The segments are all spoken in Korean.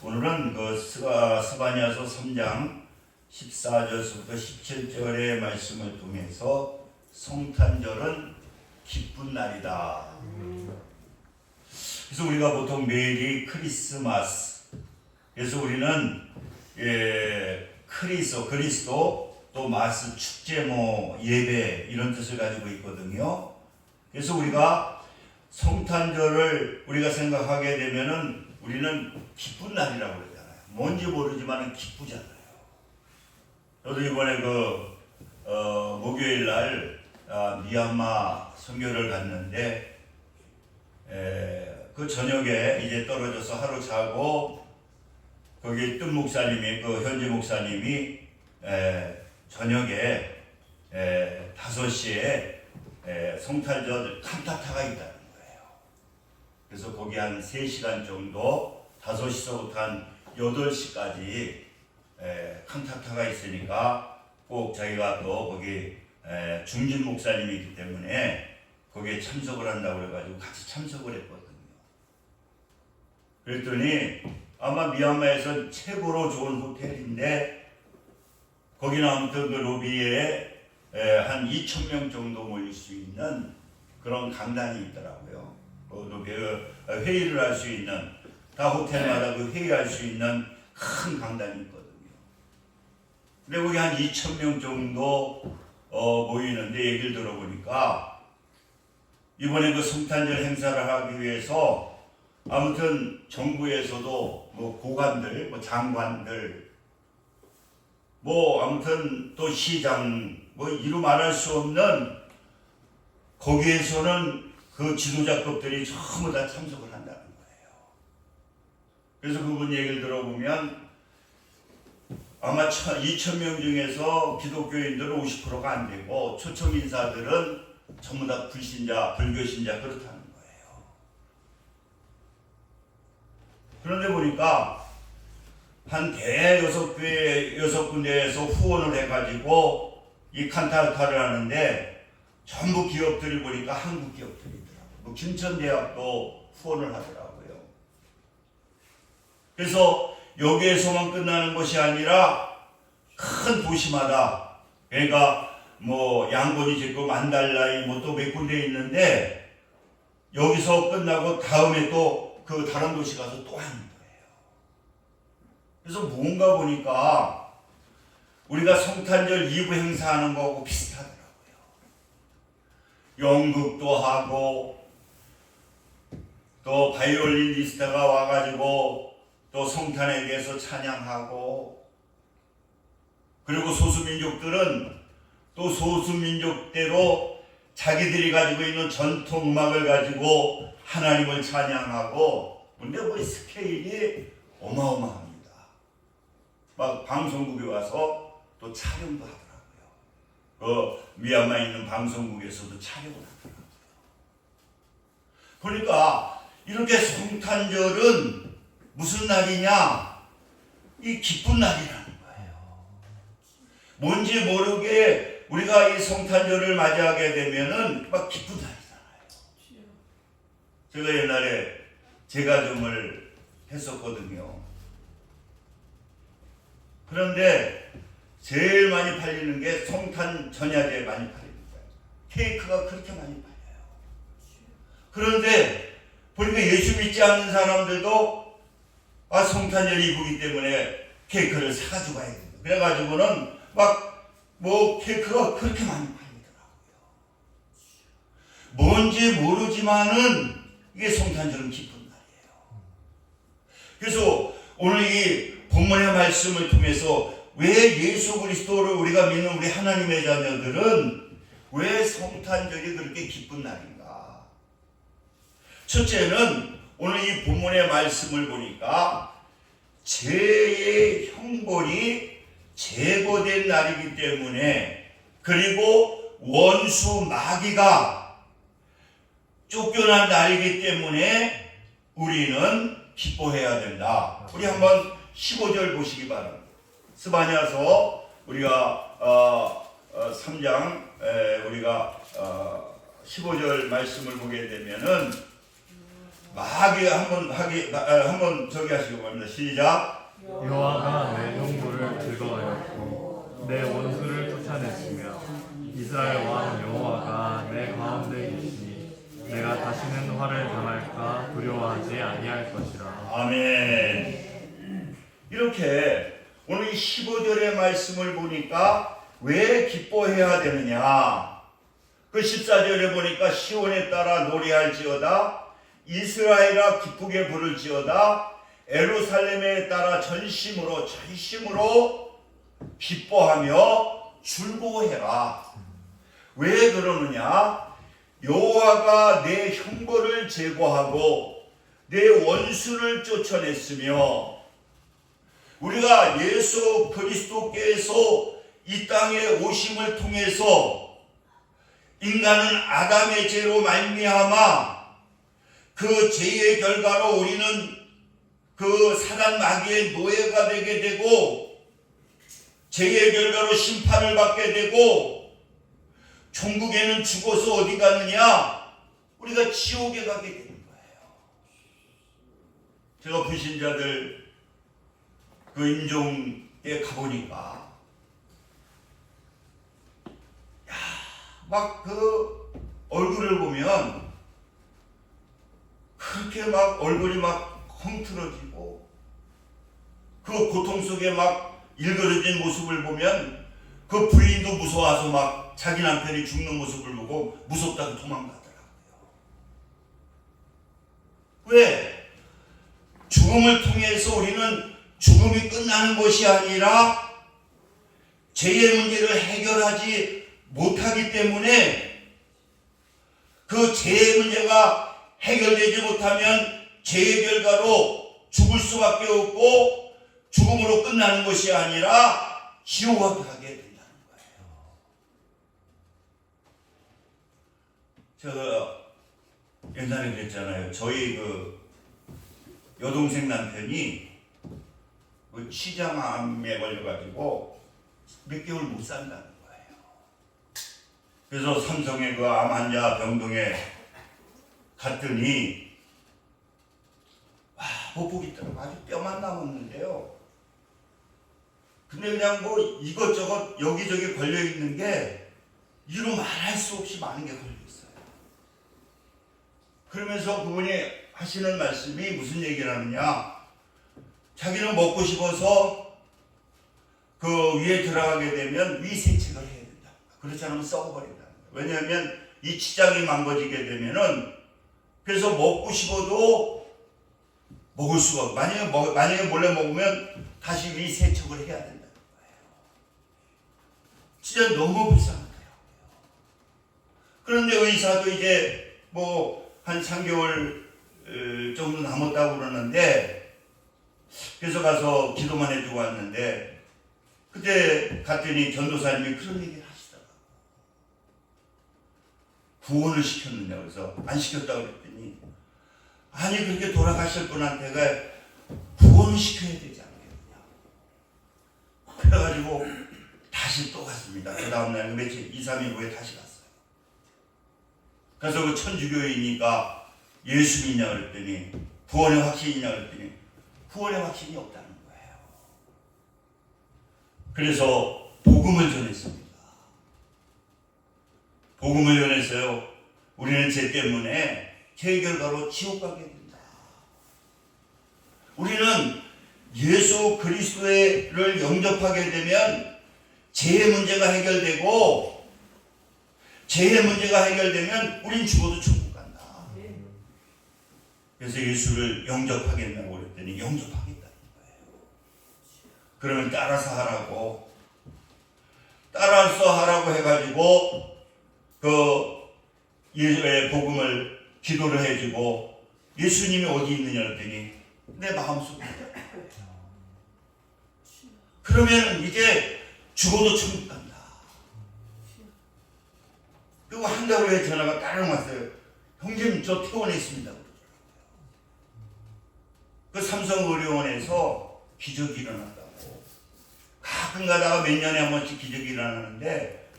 오늘은 그 스바냐서 3장 14절부터 17절의 말씀을 통해서 성탄절은 기쁜 날이다. 그래서 우리가 보통 메리 크리스마스, 그래서 우리는 그리스도 또 마스 축제 예배 이런 뜻을 가지고 있거든요. 그래서 우리가 성탄절을 우리가 생각하게 되면은 우리는 기쁜 날이라고 그러잖아요. 뭔지 모르지만 기쁘잖아요. 저도 이번에 목요일 날 미얀마 선교를 갔는데 그 저녁에 이제 떨어져서 하루 자고 거기 뜬 목사님이 현지 목사님이 저녁에 5시에 성탄절 칸타타가 있다는 거예요. 그래서 거기 한 3시간 정도 5시서부터 한 8시까지 칸타타가 있으니까 꼭 자기가 또 거기 중진 목사님이기 때문에 거기에 참석을 한다고 해가지고 같이 참석을 했거든요. 그랬더니 아마 미얀마에서 최고로 좋은 호텔인데 거기는 아무튼 그 로비에 한 2,000명 정도 모일 수 있는 그런 강단이 있더라고요. 회의를 할 수 있는, 다 호텔마다 그 회의할 수 있는 큰 강단이 있거든요. 근데 거기 한 2,000명 정도 모이는데 얘기를 들어보니까 이번에 그 성탄절 행사를 하기 위해서 아무튼 정부에서도 고관들, 장관들, 아무튼 또 시장, 이루 말할 수 없는 거기에서는 그 지도자급들이 전부 다 참석을 한다는 거예요. 그래서 그분 얘기를 들어보면 아마 2,000명 중에서 기독교인들은 50%가 안 되고 초청 인사들은 전부 다 불신자, 불교신자 그렇다는 거예요. 그런데 보니까 한 대여섯 군데에서 후원을 해가지고 이 칸타타를 하는데 전부 기업들이 보니까 한국 기업들이더라고요. 김천대학도 후원을 하더라고요. 그래서 여기에서만 끝나는 것이 아니라 큰 도시마다, 그러니까 양곤이 짓고 만달라이 또 몇 군데 있는데 여기서 끝나고 다음에 또 그 다른 도시 가서 또 하는 거예요. 그래서 뭔가 보니까 우리가 성탄절 2부 행사하는 거하고 비슷하더라고요. 연극도 하고 또 바이올리니스트가 와가지고 또 성탄에 대해서 찬양하고, 그리고 소수민족들은 또 소수민족대로 자기들이 가지고 있는 전통 음악을 가지고 하나님을 찬양하고, 근데 스케일이 어마어마합니다. 막 방송국에 와서 또 촬영도 하더라고요. 미얀마에 있는 방송국에서도 촬영을 하더라고요. 그러니까 이렇게 성탄절은 무슨 날이냐? 이 기쁜 날이라는 거예요. 뭔지 모르게 우리가 이 성탄절을 맞이하게 되면은 막 기쁜 날이잖아요. 제가 옛날에 제과점을 했었거든요. 그런데 제일 많이 팔리는 게 성탄 전야제에 많이 팔립니다. 케이크가 그렇게 많이 팔려요. 그런데 보니까 예수 믿지 않는 사람들도 성탄절 이브이기 때문에 케이크를 사가지고 가야 된다. 그래가지고는 케이크가 그렇게 많이 팔리더라고요. 뭔지 모르지만은 이게 성탄절은 기쁜 날이에요. 그래서 오늘 이 본문의 말씀을 통해서 왜 예수 그리스도를 우리가 믿는 우리 하나님의 자녀들은 왜 성탄절이 그렇게 기쁜 날인가? 첫째는 오늘 이 본문의 말씀을 보니까 죄의 형벌이 제거된 날이기 때문에, 그리고 원수 마귀가 쫓겨난 날이기 때문에 우리는 기뻐해야 된다. 우리 한번 15절 보시기 바랍니다. 스바냐서 우리가 3장 우리가 15절 말씀을 보게 되면은 한번 저기 하시고 갑니다. 시작. 여호와가 내 형부를 즐거워하였고 내 원수를 쫓아냈으며 이스라엘 왕 여호와가 내 가운데 계시니 내가 다시는 화를 당할까 두려워하지 아니할 것이라. 아멘. 이렇게 오늘 이 15절의 말씀을 보니까 왜 기뻐해야 되느냐? 그 14절에 보니까 시온에 따라 노래할지어다, 이스라엘아 기쁘게 부를지어다, 예루살렘에 따라 전심으로 기뻐하며 즐거워해라. 왜 그러느냐? 여호와가 내 형벌을 제거하고 내 원수를 쫓아냈으며, 우리가 예수 그리스도께서 이 땅에 오심을 통해서 인간은 아담의 죄로 말미암아 그 죄의 결과로 우리는 그 사단 마귀의 노예가 되게 되고 죄의 결과로 심판을 받게 되고 천국에는 죽어서 어디 가느냐? 우리가 지옥에 가게 되는 거예요. 제가 불신자들 그 임종에 가보니까 막 그 얼굴을 보면 그렇게 막 얼굴이 막 헝클어지고 그 고통 속에 막 일그러진 모습을 보면 그 부인도 무서워서 막 자기 남편이 죽는 모습을 보고 무섭다고 도망가더라고요. 왜? 죽음을 통해서 우리는 죽음이 끝나는 것이 아니라 죄의 문제를 해결하지 못하기 때문에 그 죄의 문제가 해결되지 못하면 죄의 결과로 죽을 수밖에 없고 죽음으로 끝나는 것이 아니라 지옥에 가게 된다는 거예요. 제가 옛날에 그랬잖아요. 저희 그 여동생 남편이 그 치장암에 걸려가지고 몇 개월 못 산다는 거예요. 그래서 삼성의 그 암 환자 병동에 갔더니 못 보겠더라고. 아주 뼈만 남았는데요. 근데 그냥 뭐 이것저것 여기저기 걸려있는 게 이루 말할 수 없이 많은 게 걸려있어요. 그러면서 그분이 하시는 말씀이 무슨 얘기를 하느냐? 자기는 먹고 싶어서 그 위에 들어가게 되면 위세척을 해야 된다. 그렇지 않으면 썩어버린다. 왜냐하면 이 치장이 망가지게 되면은 그래서 먹고 싶어도 먹을 수가 없고 만약에 몰래 먹으면 다시 위세척을 해야 된다는 거예요. 진짜 너무 불쌍하더라고요. 그런데 의사도 이제 뭐 한 3개월 정도 남았다고 그러는데 그래서 가서 기도만 해주고 왔는데 그때 갔더니 전도사님이 그런 얘기를 하시더라고요. 구원을 시켰느냐 그래서 안 시켰다고 그랬더니 아니 그렇게 돌아가실 분한테가 구원을 시켜야 되지 않겠느냐. 그래가지고 다시 또 갔습니다. 그 다음날 며칠 2, 3일 후에 다시 갔어요. 그래서 그 천주교이니까 예수 믿냐 그랬더니 구원의 확신이냐 그랬더니 구원의 확신이 없다는 거예요. 그래서 복음을 전했습니다. 복음을 전했어요. 우리는 죄 때문에 죄의 결과로 지옥 가게 된다. 우리는 예수 그리스도를 영접하게 되면 죄의 문제가 해결되고 죄의 문제가 해결되면 우린 죽어도 천국 간다. 그래서 예수를 영접하겠냐고 그랬더니 영접하겠다는 거예요. 그러면 따라서 하라고 해가지고 그 예수의 복음을 기도를 해주고 예수님이 어디 있느냐 그랬더니 내 마음속에 있다. 그러면 이제 죽어도 천국 간다. 그리고 한 달 후에 전화가 따릉 왔어요. 형님 저 퇴원했습니다. 그 삼성의료원에서 기적이 일어났다고. 가끔 가다가 몇 년에 한 번씩 기적이 일어나는데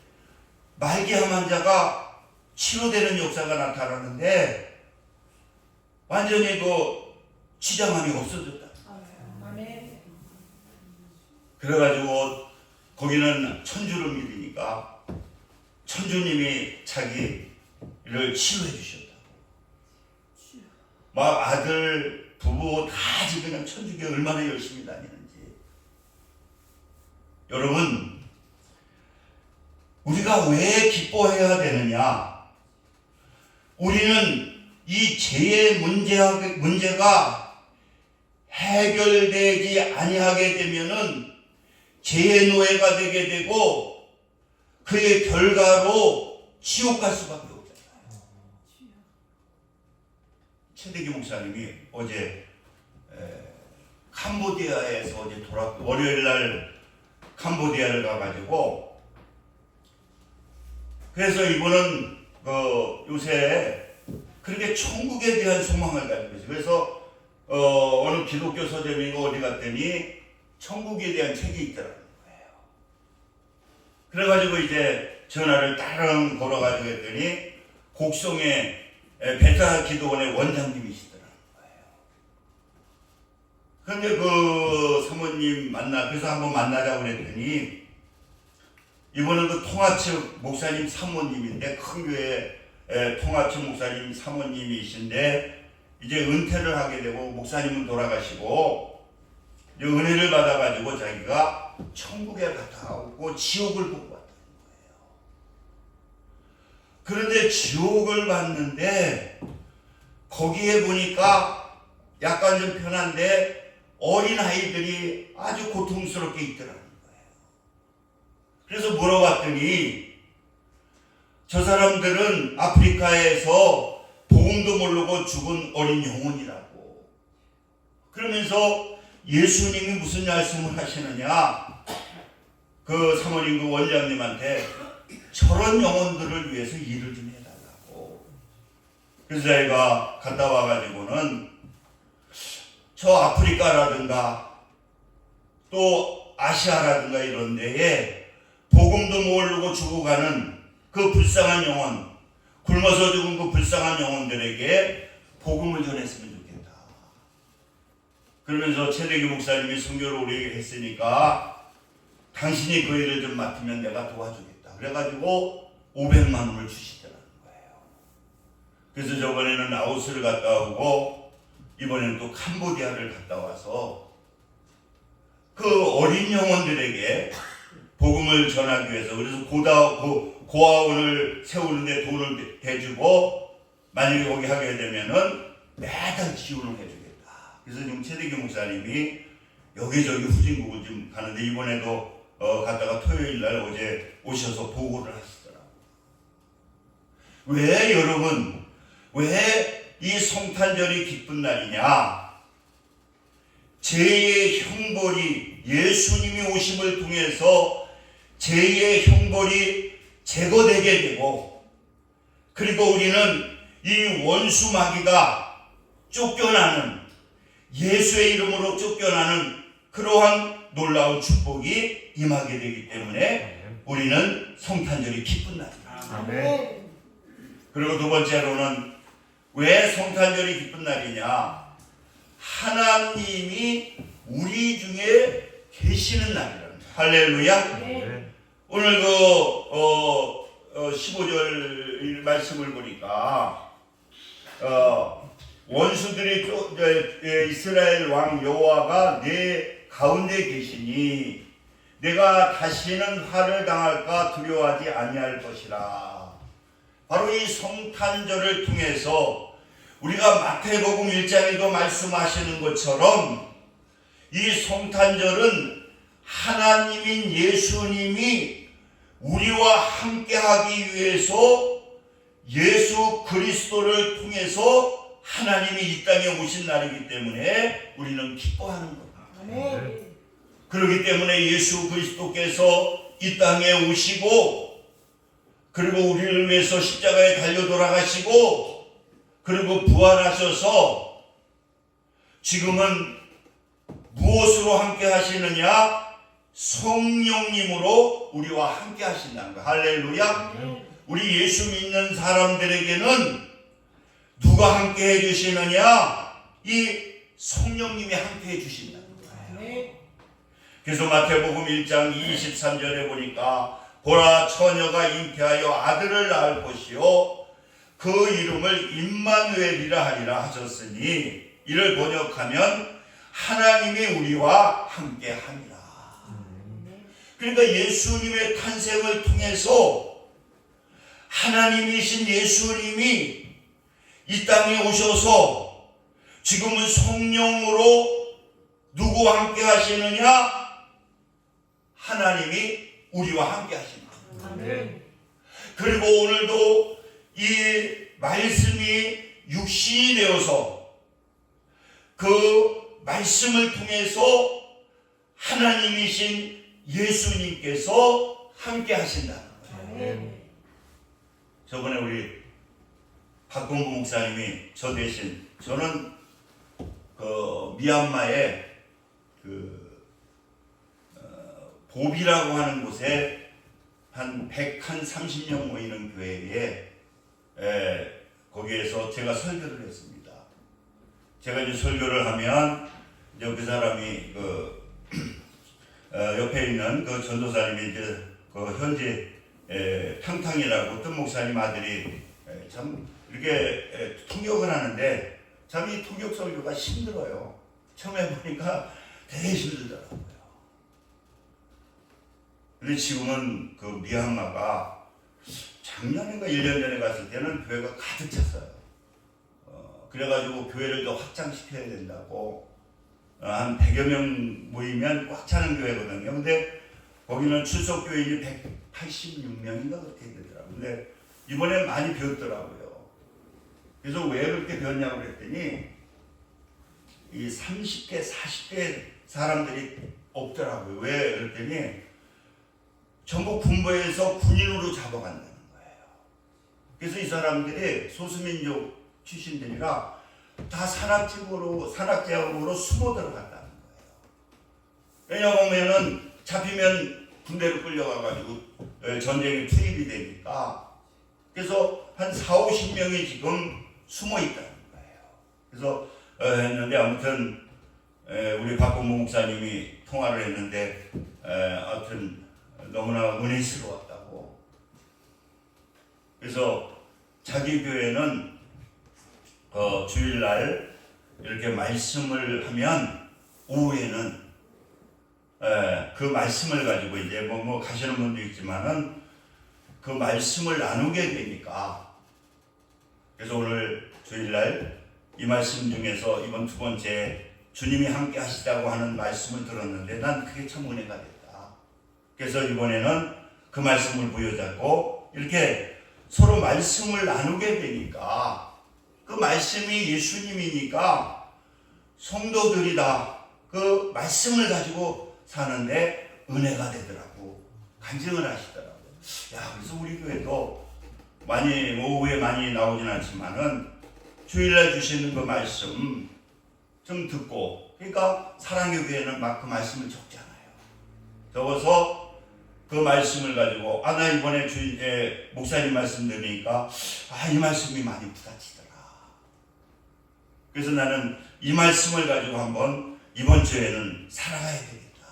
말기암 환자가 치료되는 역사가 나타나는데 완전히 그 치장함이 없어졌다. 아멘. 그래가지고 거기는 천주를 믿으니까 천주님이 자기를 치유해 주셨다. 막 아들, 부부 다 지금 그냥 천주교에 얼마나 열심히 다니는지. 여러분, 우리가 왜 기뻐해야 되느냐? 우리는 이 죄의 문제가 해결되지 아니하게 되면은 죄의 노예가 되게 되고 그의 결과로 지옥 갈 수밖에 없잖아요. 최대기 목사님이 어제 캄보디아에서 어제 월요일 날 캄보디아를 가가지고, 그래서 이분은 요새 그렇게 천국에 대한 소망을 가지고 있어요. 그래서 어느 기독교 서점이고 어디 갔더니 천국에 대한 책이 있더라는 거예요. 그래가지고 이제 전화를 따릉 걸어가지고 했더니 곡성의 베타 기도원의 원장님이시더라는 거예요. 그런데 그 사모님 그래서 한번 만나자고 그랬더니, 이분은 그 통화측 목사님 사모님인데, 큰 교회 통화측 목사님 사모님이신데, 이제 은퇴를 하게 되고 목사님은 돌아가시고 이제 은혜를 받아가지고 자기가 천국에 갔다 오고 지옥을 보고 왔다는 거예요. 그런데 지옥을 봤는데 거기에 보니까 약간 좀 편한데 어린 아이들이 아주 고통스럽게 있더라는 거예요. 그래서 물어봤더니 저 사람들은 아프리카에서 복음도 모르고 죽은 어린 영혼이라고. 그러면서 예수님이 무슨 말씀을 하시느냐, 그 사모님 그 원장님한테 저런 영혼들을 위해서 일을 좀 해달라고. 그래서 저희가 갔다 와가지고는 저 아프리카라든가 또 아시아라든가 이런 데에 복음도 모르고 죽어가는 그 불쌍한 영혼, 굶어서 죽은 그 불쌍한 영혼들에게 복음을 전했으면 좋겠다. 그러면서 최대기 목사님이 선교를 오래 했으니까 당신이 그 일을 좀 맡으면 내가 도와주겠다. 그래가지고 500만 원을 주시더라는 거예요. 그래서 저번에는 라오스를 갔다 오고 이번에는 또 캄보디아를 갔다 와서 그 어린 영혼들에게 복음을 전하기 위해서, 그래서 고아원을 세우는데 돈을 대주고, 만약에 거기 하게 되면은 매달 지원을 해주겠다. 그래서 지금 최대기 목사님이 여기저기 후진국을 좀 가는데, 이번에도 갔다가 토요일 날 어제 오셔서 보고를 하시더라고요. 왜 여러분, 왜 이 성탄절이 기쁜 날이냐? 죄의 형벌이, 예수님이 오심을 통해서 죄의 형벌이 제거되게 되고, 그리고 우리는 이 원수 마귀가 쫓겨나는, 예수의 이름으로 쫓겨나는 그러한 놀라운 축복이 임하게 되기 때문에 우리는 성탄절이 기쁜 날이다. 아멘. 그리고 두 번째로는 왜 성탄절이 기쁜 날이냐? 하나님이 우리 중에 계시는 날이랍니다. 할렐루야. 네. 오늘 15절 말씀을 보니까 원수들이 이스라엘 왕 여호와가 내 가운데 계시니 내가 다시는 화를 당할까 두려워하지 아니할 것이라. 바로 이 성탄절을 통해서 우리가 마태복음 1장에도 말씀하시는 것처럼 이 성탄절은 하나님인 예수님이 우리와 함께하기 위해서 예수 그리스도를 통해서 하나님이 이 땅에 오신 날이기 때문에 우리는 기뻐하는 겁니다. 아멘. 그렇기 때문에 예수 그리스도께서 이 땅에 오시고, 그리고 우리를 위해서 십자가에 달려 돌아가시고, 그리고 부활하셔서 지금은 무엇으로 함께 하시느냐? 성령님으로 우리와 함께 하신다는 거예요. 할렐루야. 우리 예수 믿는 사람들에게는 누가 함께 해주시느냐? 이 성령님이 함께 해주신다는 거예요. 아멘. 그래서 마태복음 1장 23절에 보니까 보라 처녀가 잉태하여 아들을 낳을 것이요 그 이름을 임마누엘이라 하리라 하셨으니 이를 번역하면 하나님이 우리와 함께 함이라. 그러니까 예수님의 탄생을 통해서 하나님이신 예수님이 이 땅에 오셔서 지금은 성령으로 누구와 함께 하시느냐? 하나님이 우리와 함께 하십니다. 아멘. 그리고 오늘도 이 말씀이 육신이 되어서 그 말씀을 통해서 하나님이신 예수님께서 함께 하신다는 거예요. 아멘. 저번에 우리 박공구 목사님이 저 대신 저는 그 미얀마에 보비라고 하는 곳에 한 130명 모이는 교회에 거기에서 제가 설교를 했습니다. 제가 이제 설교를 하면 이제 그 사람이 옆에 있는 그 전도사님이 이제 그 현지 탕탕이라고 뜬 목사님 아들이 참 이렇게 통역을 하는데 참 이 통역 설교가 힘들어요. 처음에 보니까 되게 힘들더라고요. 근데 지금은 그 미얀마가 작년인가 1년 전에 갔을 때는 교회가 가득 찼어요. 그래가지고 교회를 더 확장시켜야 된다고 한 100여 명 모이면 꽉 차는 교회거든요. 근데 거기는 출석교인이 186명인가 그렇게 되더라고요. 근데 이번에 많이 비었더라고요. 그래서 왜 그렇게 비었냐고 그랬더니 이 30대, 40대 사람들이 없더라고요. 왜 그랬더니 전부 군부에서 군인으로 잡아간다는 거예요. 그래서 이 사람들이 소수민족 출신들이라 다 산악지역으로 숨어 들어갔다는 거예요. 왜냐하면 잡히면 군대로 끌려가가지고 전쟁에 투입이 되니까. 그래서 한 40-50명이 지금 숨어 있다는 거예요. 그래서 했는데 아무튼 우리 박건모 목사님이 통화를 했는데 아무튼 너무나 은혜스러웠다고. 그래서 자기 교회는 주일날 이렇게 말씀을 하면 오후에는 그 말씀을 가지고 이제 뭐 가시는 분도 있지만은 그 말씀을 나누게 되니까. 그래서 오늘 주일날 이 말씀 중에서 이번 두 번째 주님이 함께 하시다고 하는 말씀을 들었는데 난 그게 참 은혜가 됐다. 그래서 이번에는 그 말씀을 부여잡고 이렇게 서로 말씀을 나누게 되니까 그 말씀이 예수님이니까 성도들이 다 그 말씀을 가지고 사는데 은혜가 되더라고. 간증을 하시더라고. 야, 그래서 우리 교회도 많이 오후에 많이 나오진 않지만은 주일날 주시는 그 말씀 좀 듣고, 그러니까 사랑의 교회는 막 그 말씀을 적잖아요. 적어서 그 말씀을 가지고 나 이번에 목사님 말씀 들으니까 이 말씀이 많이 부딪히더라. 그래서 나는 이 말씀을 가지고 한번 이번 주에는 살아가야 되겠다.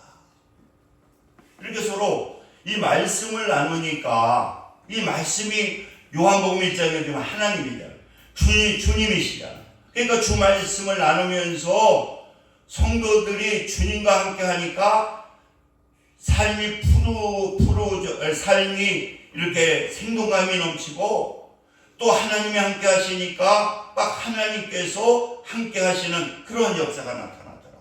이렇게 서로 이 말씀을 나누니까 이 말씀이 요한복음 1장에 지금 하나님이잖아. 주님이시잖아. 그러니까 주 말씀을 나누면서 성도들이 주님과 함께 하니까 삶이 삶이 이렇게 생동감이 넘치고 또 하나님이 함께 하시니까 막 하나님께서 함께 하시는 그런 역사가 나타나더라.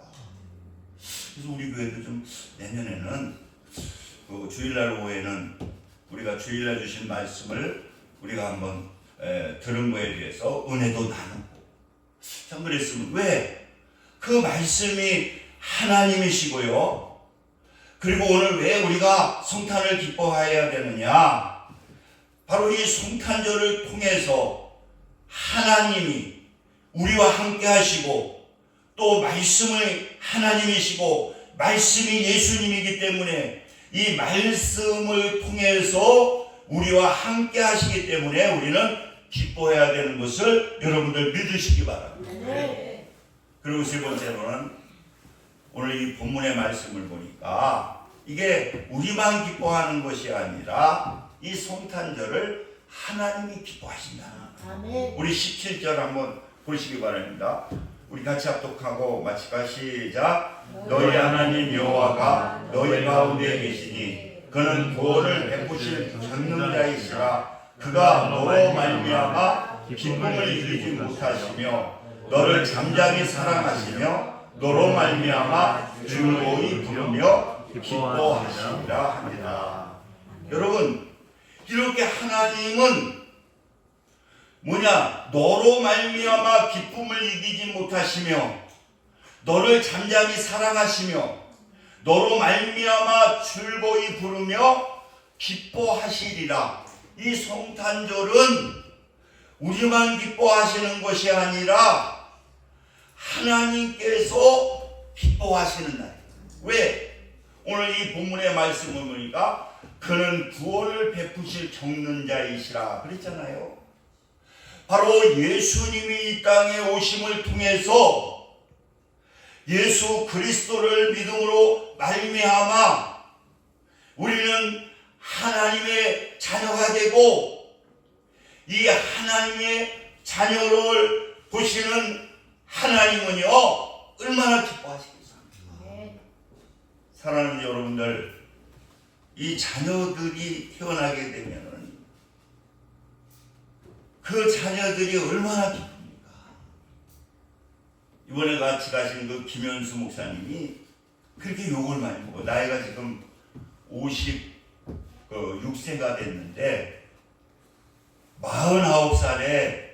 그래서 우리 교회도 좀 내년에는 그 주일날 오후에는 우리가 주일날 주신 말씀을 우리가 한번 들은 거에 대해서 은혜도 나누고 참 그랬으면 왜? 그 말씀이 하나님이시고요. 그리고 오늘 왜 우리가 성탄을 기뻐해야 되느냐? 바로 이 성탄절을 통해서 하나님이 우리와 함께 하시고 또 말씀을 하나님이시고 말씀이 예수님이기 때문에 이 말씀을 통해서 우리와 함께 하시기 때문에 우리는 기뻐해야 되는 것을 여러분들 믿으시기 바랍니다. 네. 그리고 세 번째로는 오늘 이 본문의 말씀을 보니까 이게 우리만 기뻐하는 것이 아니라 이 성탄절을 하나님이 기뻐하신다. 아멘. 우리 17절 한번 보시기 바랍니다. 우리 같이 합독하고 마치까 시작. 너희 하나님 여호와가 너희 가운데 계시니 그는 구원을 베푸실 전능자이시라. 그가 너로 말미암아 기쁨을 이기지 못하시며 너를 잠잠히 사랑하시며 너로 말미암아 즐거이 부르며 기뻐하시리라 합니다. 여러분, 이렇게 하나님은 뭐냐? 너로 말미암아 기쁨을 이기지 못하시며 너를 잠잠히 사랑하시며 너로 말미암아 즐거이 부르며 기뻐하시리라. 이 성탄절은 우리만 기뻐하시는 것이 아니라 하나님께서 기뻐하시는 날이에요. 왜? 오늘 이 본문의 말씀을 보니까 그는 구원을 베푸실 정능자이시라 그랬잖아요. 바로 예수님이 이 땅에 오심을 통해서 예수 그리스도를 믿음으로 말미암아 우리는 하나님의 자녀가 되고 이 하나님의 자녀를 보시는 하나님은요 얼마나 기뻐하시겠습니까? 네. 사랑하는 여러분들, 이 자녀들이 태어나게 되면은 그 자녀들이 얼마나 기쁩니까? 이번에 같이 가신 그 김현수 목사님이 그렇게 욕을 많이 먹어. 나이가 지금 56세가 됐는데 49살에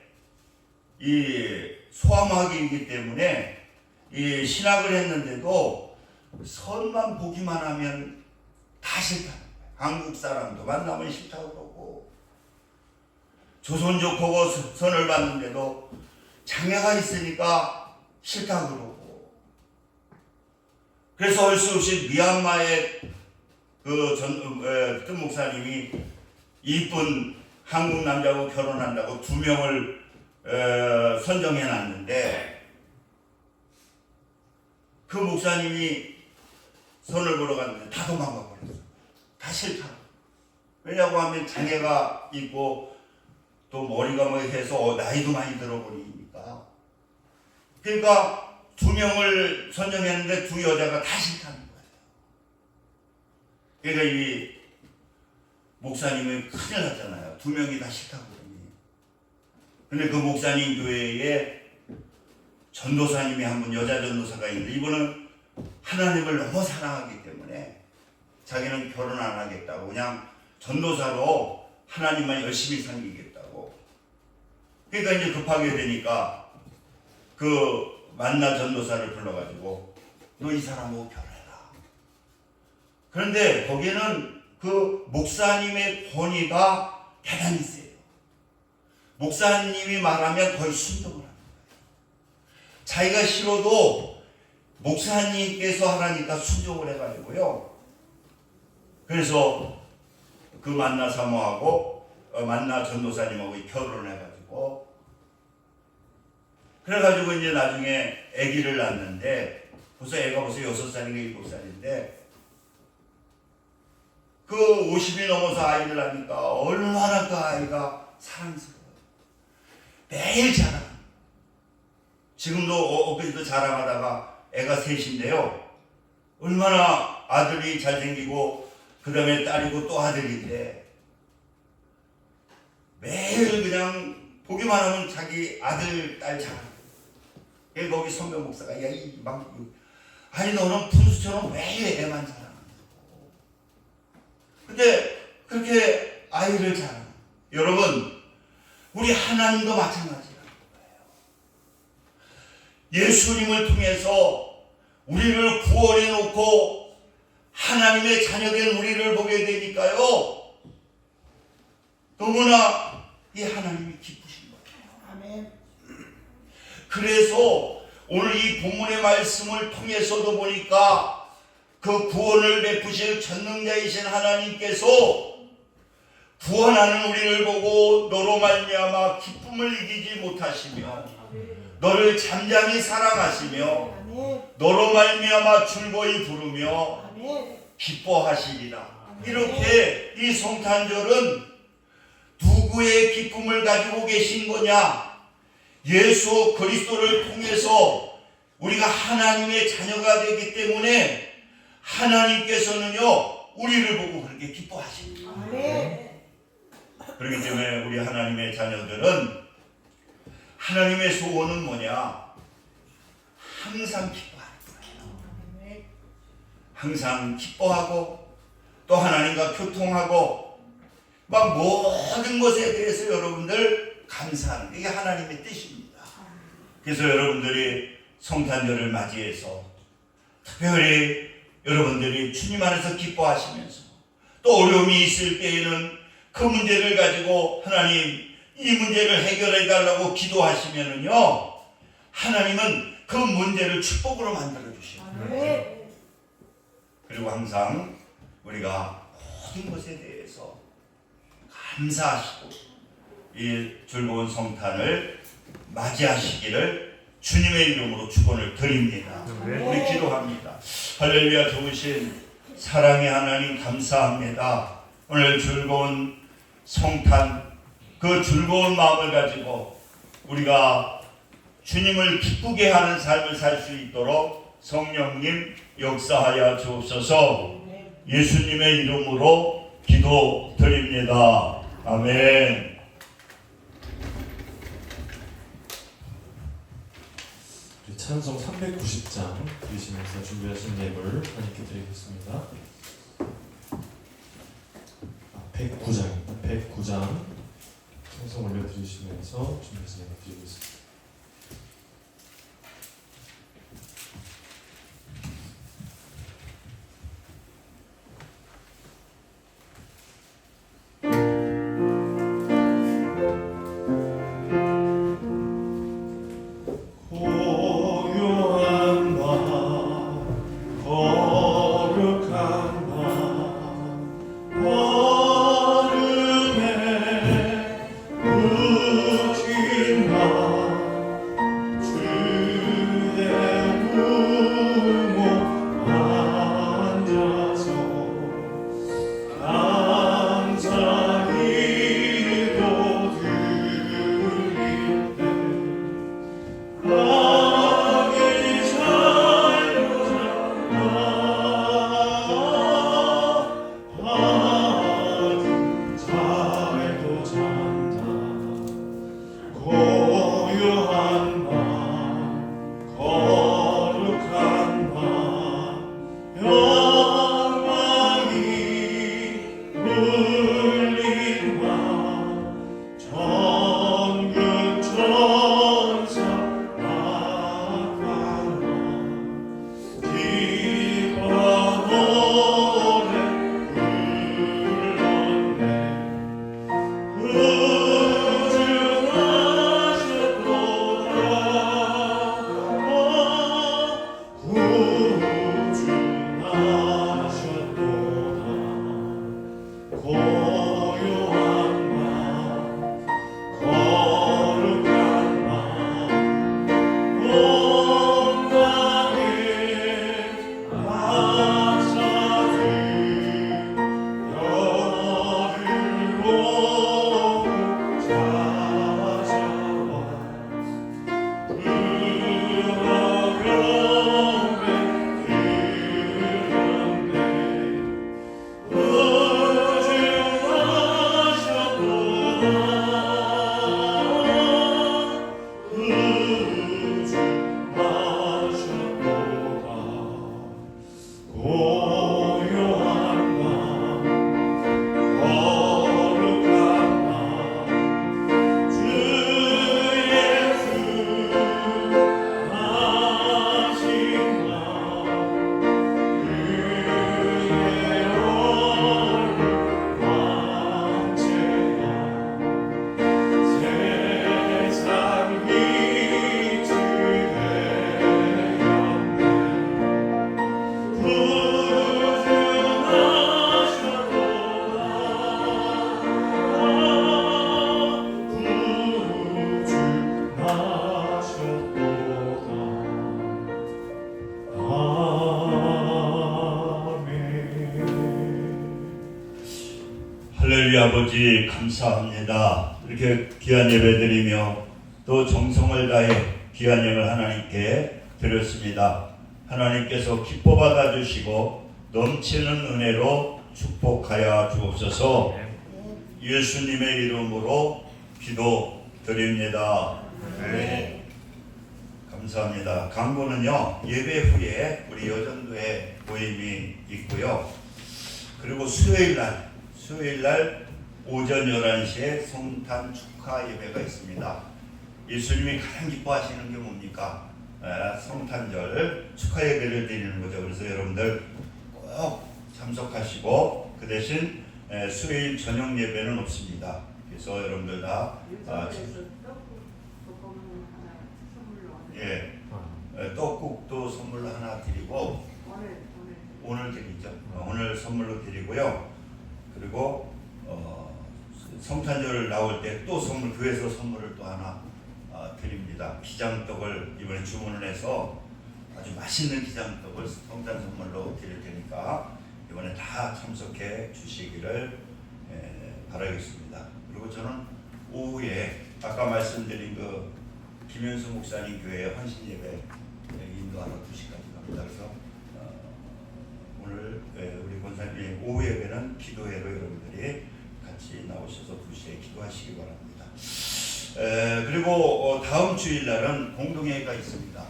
이 소아마귀이기 때문에 이 신학을 했는데도 선만 보기만 하면 다 싫다는 거예요. 한국 사람도 만나면 싫다고 그러고 조선족 보고 선을 봤는데도 장애가 있으니까 싫다고 그러고 그래서 할 수 없이 미얀마의 그 목사님이 이쁜 한국 남자하고 결혼한다고 2명을 선정해 놨는데 그 목사님이 선을 보러 갔는데 다 도망가 버렸어. 다 싫다고. 왜냐고 하면 장애가 있고 또 머리가 뭐 해서 나이도 많이 들어버리니까. 그러니까 2명을 선정했는데 2 여자가 다 싫다는 거예요. 그러니까 이 목사님이 큰일 났잖아요. 2명이 다 싫다고 그러니. 근데 그 목사님 교회에 전도사님이 한 분 여자 전도사가 있는데 이분은 하나님을 너무 사랑하기 때문에 자기는 결혼 안 하겠다고 그냥 전도사로 하나님만 열심히 섬기겠다고. 그러니까 이제 급하게 되니까 그 만나 전도사를 불러가지고 너 이 사람하고 결혼해라. 그런데 거기는 그 목사님의 권위가 대단히 세요. 목사님이 말하면 거의 순종을 합니다. 자기가 싫어도 목사님께서 하라니까 순종을 해가지고요. 그래서 그 만나 사모하고 만나 전도사님하고 결혼을 해가지고 그래가지고 이제 나중에 아기를 낳았는데 벌써 애가 벌써 6살인가 7살인데 그 50이 넘어서 아이를 낳으니까 얼마나 그 아이가 사랑스러워요. 매일 자랑. 지금도 엊그제도 자랑하다가 애가 셋인데요. 얼마나 아들이 잘생기고 그 다음에 딸이고 또 아들인데 매일 그냥 보기만 하면 자기 아들, 딸 자랑. 거기 선배 목사가 아니 너는 분수처럼 매일 애만 자랑한다고. 근데 그렇게 아이를 자랑. 여러분 우리 하나님도 마찬가지라는 거예요. 예수님을 통해서 우리를 구원해 놓고 하나님의 자녀된 우리를 보게 되니까요. 너무나 이 하나님이 기쁘신 거예요. 아멘. 그래서 오늘 이 본문의 말씀을 통해서도 보니까 그 구원을 베푸실 전능자이신 하나님께서 구원하는 우리를 보고 너로 말미암아 기쁨을 이기지 못하시며 너를 잠잠히 사랑하시며 아멘. 너로 말미암아 즐거이 부르며 아멘. 기뻐하시리라. 이렇게 이 성탄절은 누구의 기쁨을 가지고 계신 거냐? 예수 그리스도를 통해서 우리가 하나님의 자녀가 되기 때문에 하나님께서는요 우리를 보고 그렇게 기뻐하십니다. 아멘. 그렇기 때문에 우리 하나님의 자녀들은 하나님의 소원은 뭐냐? 항상 기뻐하는 거예요. 항상 기뻐하고 또 하나님과 교통하고 막 모든 것에 대해서 여러분들 감사하는 게 하나님의 뜻입니다. 그래서 여러분들이 성탄절을 맞이해서 특별히 여러분들이 주님 안에서 기뻐하시면서 또 어려움이 있을 때에는 그 문제를 가지고 하나님 이 문제를 해결해 달라고 기도하시면은요 하나님은 그 문제를 축복으로 만들어 주십니다. 아멘. 그리고 항상 우리가 모든 것에 대해서 감사하시고 이 즐거운 성탄을 맞이하시기를 주님의 이름으로 축원을 드립니다. 우리 기도합니다. 할렐루야. 좋으신 사랑의 하나님 감사합니다. 오늘 즐거운 성탄 그 즐거운 마음을 가지고 우리가 주님을 기쁘게 하는 삶을 살 수 있도록 성령님 역사하여 주옵소서. 예수님의 이름으로 기도드립니다. 아멘. 찬송 390장 들으시면서 준비하신 예물 하나님께 드리겠습니다. 109장입니다. 109장 찬송 올려드리시면서 준비하신 예물 드리겠습니다. 하늘의 아버지 감사합니다. 이렇게 귀한 예배드리며 또 정성을 다해 귀한 예물 하나님께 드렸습니다. 하나님께서 기뻐 받아주시고 넘치는 은혜로 축복하여 주옵소서. 예수님의 이름으로 기도드립니다. 네. 감사합니다. 강구는요, 예배 후에 우리 여전도에 모임이 있고요. 그리고 수요일날 오전 11시에 성탄 축하 예배가 있습니다. 예수님이 가장 기뻐하시는 게 뭡니까? 성탄절 축하 예배를 드리는 거죠. 그래서 여러분들 꼭 참석하시고, 그 대신 수요일 저녁 예배는 없습니다. 그래서 여러분들 다 떡국도 선물로 하나 드리고, 오늘 드리죠. 오늘 선물로 드리고요. 그리고 성탄절 나올 때 또 선물, 교회에서 선물을 또 하나 드립니다. 기장떡을 이번에 주문을 해서 아주 맛있는 기장떡을 성탄 선물로 드릴 테니까 이번에 다 참석해 주시기를 바라겠습니다. 그리고 저는 오후에 아까 말씀드린 그 김현수 목사님 교회 헌신 예배 인도하러 2시까지 갑니다. 그래서 오늘 우리 권사님 오후 예배는 기도회로 여러분들이 같이 나오셔서 2시에 기도하시기 바랍니다. 그리고 다음 주일날은 공동회의가 있습니다.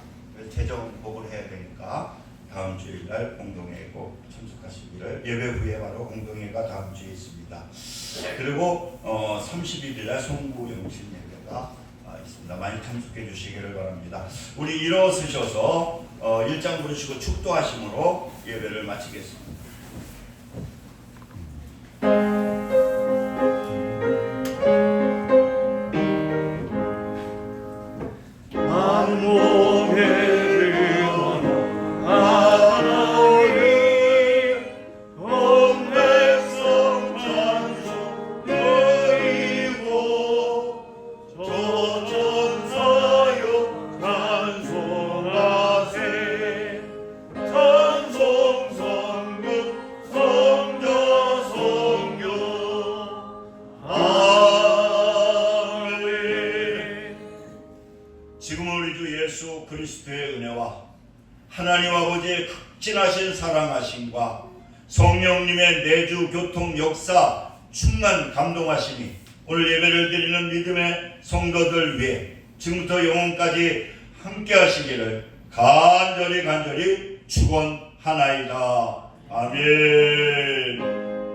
재정복을 해야 되니까 다음 주일날 공동회의 꼭 참석하시기를, 예배 후에 바로 공동회의가 다음 주에 있습니다. 그리고 31일날 송구 영신 예배가 있습니다. 많이 참석해 주시기를 바랍니다. 우리 일어서셔서 일장 부르시고 축도하심으로 예배를 마치겠습니다. 그리스도의 은혜와 하나님 아버지의 극진하신 사랑하심과 성령님의 내주 교통 역사 충만 감동하심이 오늘 예배를 드리는 믿음의 성도들 위해 지금부터 영원까지 함께 하시기를 간절히 축원하나이다. 아멘.